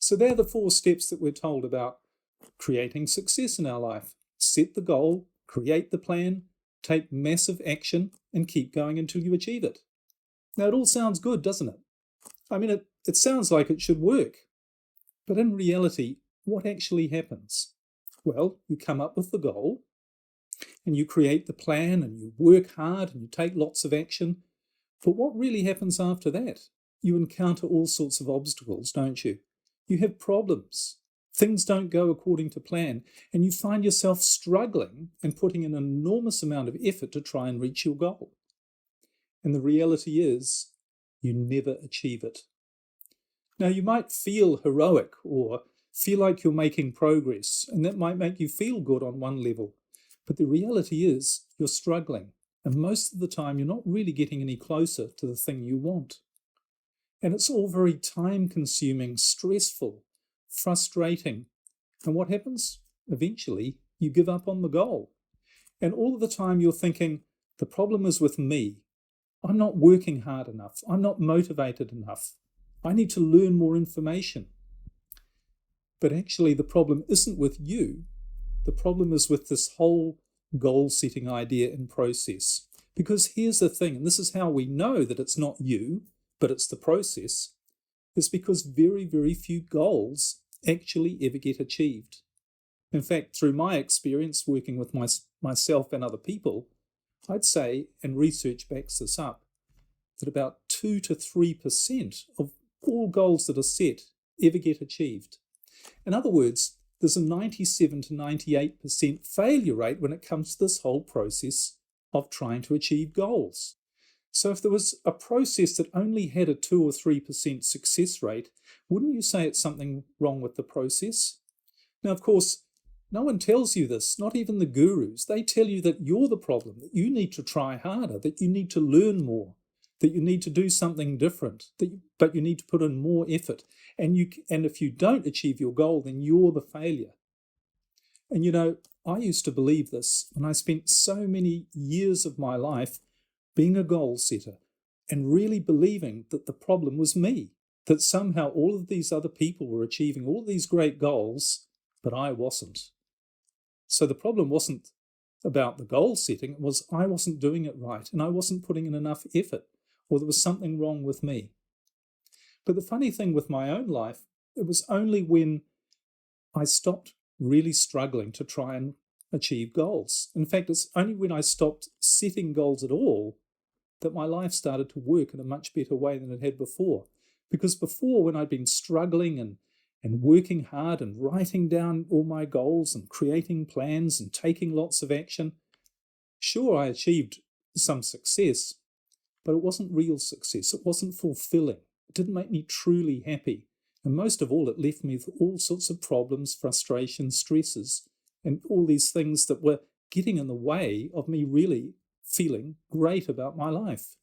So they're the 4 steps that we're told about creating success in our life. Set the goal, create the plan, take massive action, and keep going until you achieve it. Now, it all sounds good, doesn't it? I mean, it sounds like it should work. But in reality, what actually happens? Well, you come up with the goal, and you create the plan, and you work hard, and you take lots of action. But what really happens after that? You encounter all sorts of obstacles, don't you? You have problems. Things don't go according to plan, and you find yourself struggling and putting an enormous amount of effort to try and reach your goal. And the reality is, you never achieve it. Now, you might feel heroic or feel like you're making progress, and that might make you feel good on one level. But the reality is, you're struggling, and most of the time, you're not really getting any closer to the thing you want. And it's all very time-consuming, stressful, frustrating. And what happens? Eventually, you give up on the goal. And all of the time, you're thinking, the problem is with me. I'm not working hard enough. I'm not motivated enough. I need to learn more information. But actually, the problem isn't with you. The problem is with this whole goal-setting idea and process. Because here's the thing, and this is how we know that it's not you, but it's the process, is because very, very few goals actually ever get achieved. In fact, through my experience working with myself and other people, I'd say, and research backs this up, that about 2 to 3% of all goals that are set ever get achieved. In other words, there's a 97 to 98% failure rate when it comes to this whole process of trying to achieve goals. So if there was a process that only had a 2 or 3% success rate, wouldn't you say it's something wrong with the process? Now, of course, no one tells you this, not even the gurus. They tell you that you're the problem, that you need to try harder, that you need to learn more, that you need to do something different, but you need to put in more effort. And if you don't achieve your goal, then you're the failure. And you know, I used to believe this, and I spent so many years of my life being a goal setter and really believing that the problem was me, that somehow all of these other people were achieving all these great goals, but I wasn't. So the problem wasn't about the goal setting, it was I wasn't doing it right and I wasn't putting in enough effort, or there was something wrong with me. But the funny thing with my own life, it was only when I stopped really struggling to try and achieve goals. In fact, it's only when I stopped setting goals at all that my life started to work in a much better way than it had before. Because before, when I'd been struggling and working hard and writing down all my goals and creating plans and taking lots of action, sure, I achieved some success, but it wasn't real success. It wasn't fulfilling. It didn't make me truly happy. And most of all, it left me with all sorts of problems, frustrations, stresses, and all these things that were getting in the way of me really feeling great about my life.